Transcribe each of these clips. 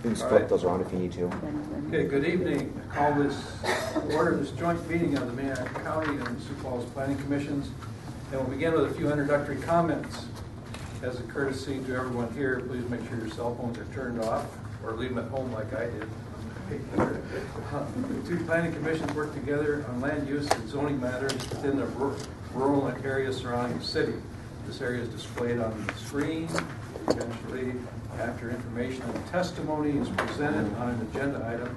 You can split those around if you need to. Okay, good evening. I call this order this joint meeting of the Minnehaha County and Sioux Falls Planning Commissions. And we'll begin with a few introductory comments. As a courtesy to everyone here, please make sure your cell phones are turned off or leave them at home like I did. The two planning commissions work together on land use and zoning matters within the rural areas surrounding the city. This area is displayed on the screen. Eventually, after information and testimony is presented on an agenda item,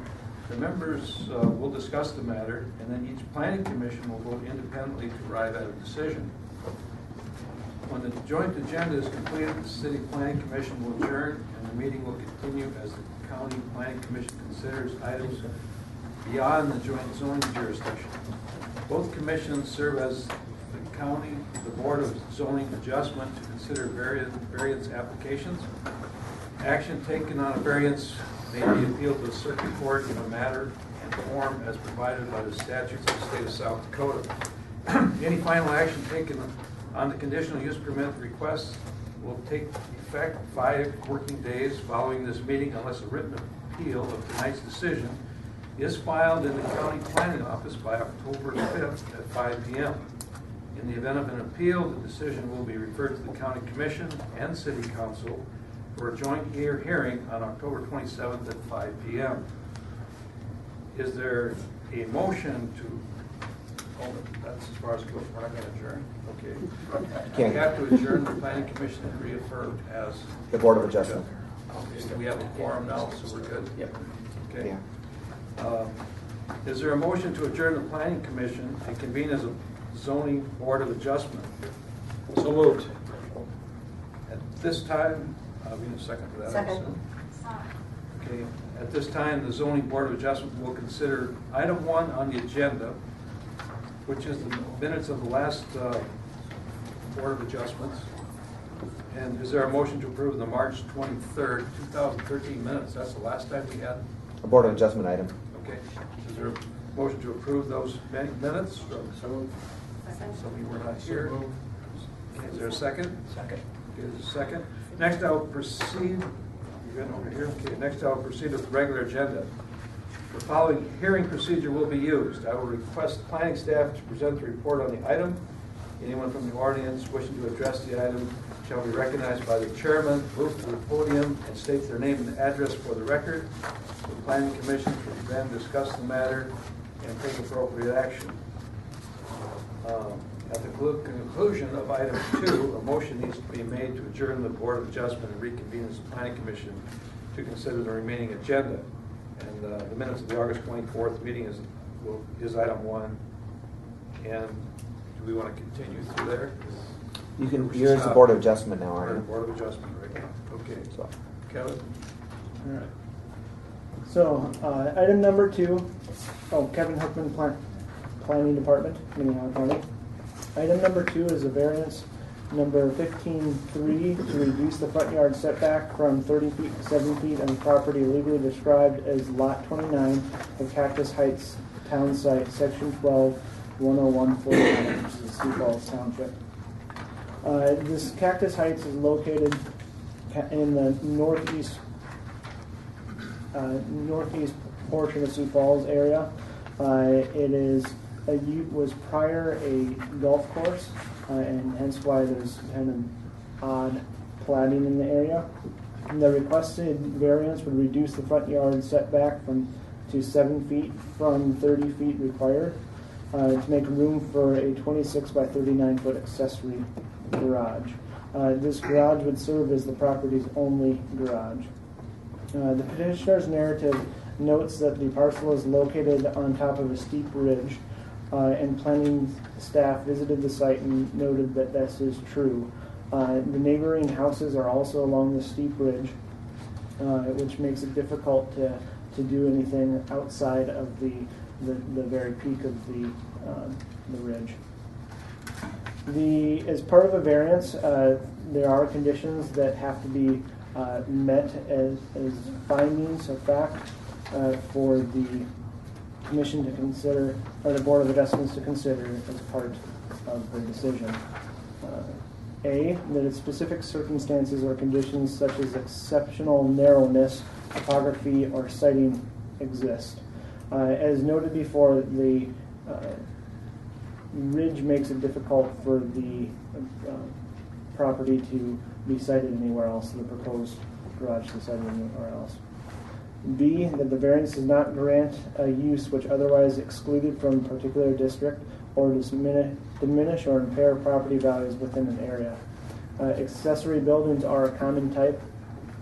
the members will discuss the matter, and then each planning commission will vote independently to arrive at a decision. When the joint agenda is completed, the city planning commission will adjourn, and the meeting will continue as the county planning commission considers items beyond the joint zoning jurisdiction. Both commissions serve as the county, the Board of Zoning Adjustment to consider variance applications. Action taken on a variance may be appealed to the circuit court in a matter and form as provided by the statutes of the state of South Dakota. Any final action taken on the conditional use permit request will take effect 5 working days following this meeting unless a written appeal of tonight's decision is filed in the county planning office by October 5th at 5 p.m. In the event of an appeal, the decision will be referred to the county commission and city council for a joint hearing on October 27th at 5 p.m. Is there a motion to, that's as far as it goes, we're not going to adjourn? Okay. We have to adjourn the planning commission and reaffirm as The Board of Adjustment. Okay, so we have a quorum now, so we're good? Yep. Okay. Yeah. Is there a motion to adjourn the planning commission and convene as a zoning board of adjustment? So moved. At this time, we need a second for that. Second. Okay. At this time, the zoning board of adjustment will consider item 1 on the agenda, which is the minutes of the last board of adjustments. And is there a motion to approve the March 23rd, 2013 minutes? That's the last time we had. A Board of Adjustment item. Okay. Is there a motion to approve those minutes? So we were not here. Okay, is there a second? Second. Okay, there's a second. Next, I'll proceed. You got over here. Okay. Next, I'll proceed with the regular agenda. The following hearing procedure will be used. I will request planning staff to present the report on the item. Anyone from the audience wishing to address the item shall be recognized by the chairman, move to the podium, and state their name and address for the record. The planning commission will then discuss the matter and take appropriate action. At the conclusion of item 2, a motion needs to be made to adjourn the Board of Adjustment and reconvene as the planning commission to consider the remaining agenda. And the minutes of the August 24th meeting is item 1. And do we want to continue through there? You can. You're the Board of Adjustment now, We're in aren't you? Board of Adjustment right now. Okay. So. Kevin? All right. So, item number 2, Kevin Hookman, Planning Department, Minnehaha County. Item number 2 is a variance number 15-3 to reduce the front yard setback from 30 feet to 7 feet on the property legally described as Lot 29 of Cactus Heights Town Site, Section 12, 10149, which is Sioux Falls Township. This Cactus Heights is located in the northeast portion of Sioux Falls area. It was prior a golf course, and hence why there's kind of odd platting in the area. And the requested variance would reduce the front yard setback to 7 feet from 30 feet required to make room for a 26 by 39 foot accessory garage. This garage would serve as the property's only garage. The petitioner's narrative notes that the parcel is located on top of a steep ridge, and planning staff visited the site and noted that this is true. The neighboring houses are also along the steep ridge, which makes it difficult to do anything outside of the very peak of the ridge. As part of a variance, there are conditions that have to be met as findings of fact for the commission to consider, or the Board of Adjustments to consider as part of the decision. A, that its specific circumstances or conditions such as exceptional narrowness topography or siting exist. As noted before, the ridge makes it difficult for the property to be sited anywhere else, the proposed garage to be sited anywhere else. B, that the variance does not grant a use which otherwise excluded from a particular district or diminish or impair property values within an area. Accessory buildings are a common type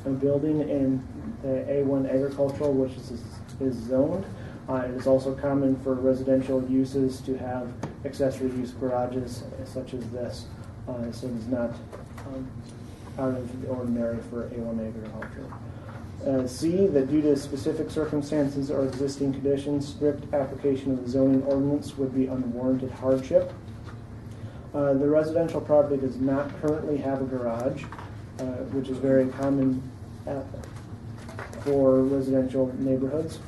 of building in the A1 agricultural, which is zoned. It is also common for residential uses to have accessory use garages such as this, so it's not out of the ordinary for A1 agriculture. C, that due to specific circumstances or existing conditions, strict application of the zoning ordinance would be unwarranted hardship. The residential property does not currently have a garage, which is very common for residential neighborhoods.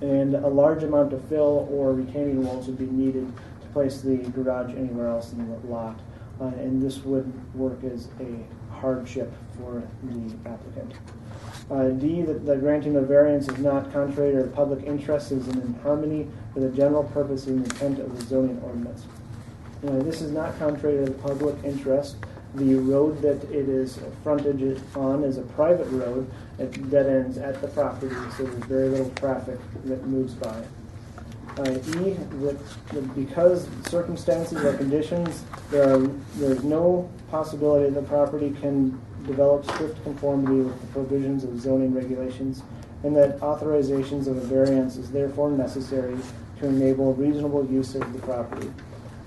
And a large amount of fill or retaining walls would be needed to place the garage anywhere else in the lot. And this would work as a hardship for the applicant. D, that the granting of variance is not contrary to the public interest, is in harmony with the general purpose and intent of the zoning ordinance. This is not contrary to the public interest. The road that it is frontage on is a private road. It dead ends at the property, so there's very little traffic that moves by. E, that because circumstances or conditions, there's no possibility the property can develop strict conformity with the provisions of zoning regulations, and that authorizations of a variance is therefore necessary to enable reasonable use of the property.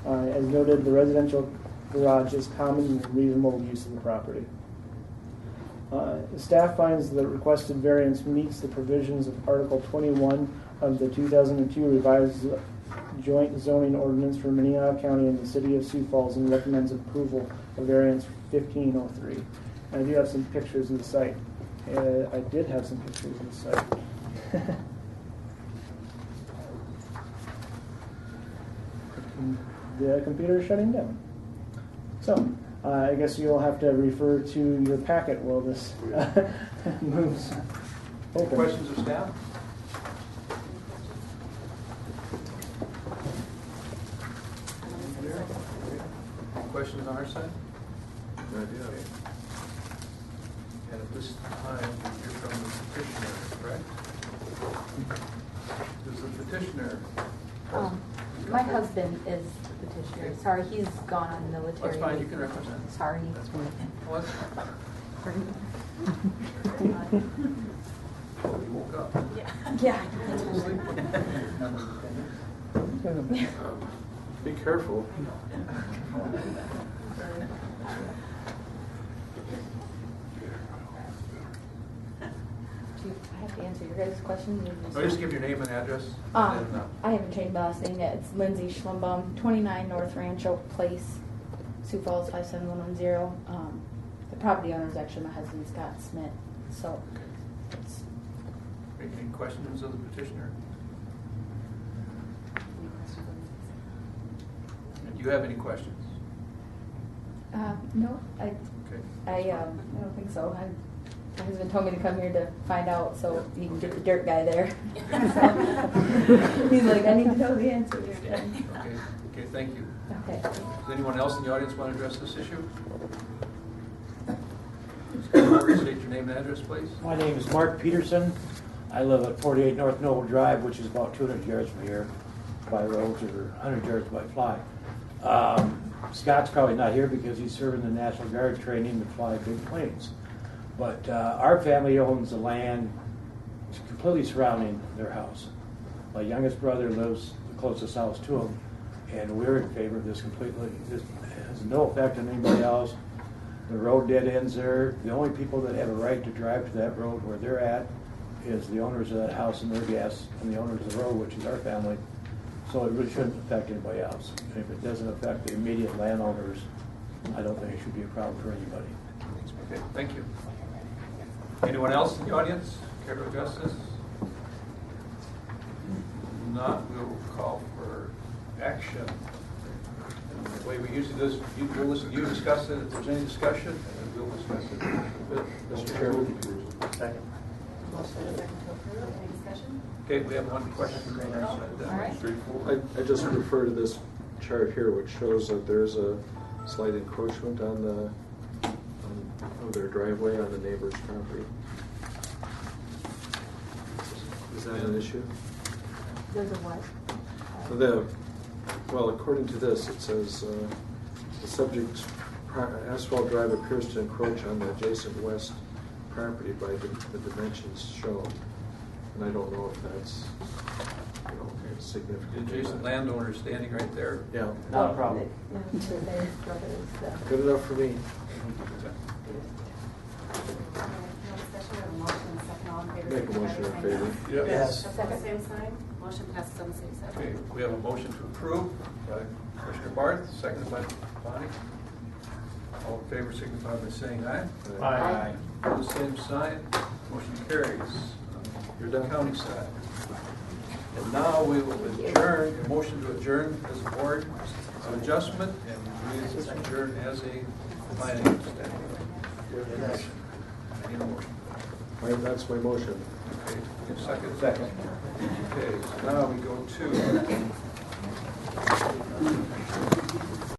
As noted, the residential garage is common and reasonable use of the property. Staff finds the requested variance meets the provisions of Article 21 of the 2002 revised joint zoning ordinance for Minnehaha County and the City of Sioux Falls and recommends approval of variance 1503. I do have some pictures of the site. I did have some pictures of the site. The computer is shutting down. So, I guess you'll have to refer to your packet while this moves open. Questions of staff? Questions on our side? No idea. Okay. And at this time, we hear from the petitioner, correct? Does the petitioner? My husband is the petitioner. Sorry, he's gone on military. That's fine, you can represent. Sorry. That's fine. Well, that's fine. Oh, you woke up. Yeah. Be careful. I have to answer your guys' questions. So just give your name and address. I and then, haven't changed my last name yet. It's Lindsay Schlumbum, 29 North Rancho Place, Sioux Falls 57110. The property owner is actually my husband, Scott Smith. So, it's, any questions of the petitioner? Do you have any questions? no, Okay. I don't think so. My husband told me to come here to find out, so you can get the dirt guy there. He's like, I need to know the answer. Okay, thank you. Okay. Does anyone else in the audience want to address this issue? State your name and address, please. My name is Mark Peterson. I live at 48 North Noble Drive, which is about 200 yards from here by road or 100 yards by fly. Scott's probably not here because he's serving the National Guard training to fly big planes. But our family owns the land completely surrounding their house. My youngest brother lives the closest house to him, and we're in favor of this completely. This has no effect on anybody else. The road dead ends there. The only people that have a right to drive to that road where they're at is the owners of that house and their guests, and the owners of the road, which is our family. So it really shouldn't affect anybody else. And if it doesn't affect the immediate landowners, I don't think it should be a problem for anybody. Okay, thank you. Anyone else in the audience care to address this? If not, we'll call for action. And the way we usually do is we'll listen to you discuss it. If there's any discussion, we'll discuss it with Mr. Chairman. Second. Motion and a second to approve. Any discussion? Okay, we have one question. All right. I just refer to this chart here, which shows that there's a slight encroachment on of their driveway on the neighbor's property. Is that an issue? There's a what? Well, according to this, it says, the subject's asphalt drive appears to encroach on the adjacent west property by the dimensions shown. And I don't know if that's, The significant. adjacent landowner is standing right there. Yeah, Not a problem. good enough for me. No discussion, we have a motion and a second. All in favor? Make a signify motion by in saying favor. aye. Yes. Opposed, same sign. Motion passes on the same Okay, side. we have a motion to approve by Commissioner Barth, seconded by Bonnie. All in favor signify by saying aye. Aye. Opposed, same sign. Motion carries. You're done county side. And now we will adjourn, a motion to adjourn as a board of adjustment, and we adjourn as a planning standing. I need a motion. That's my motion. Okay, second? Second. Okay, so now we go to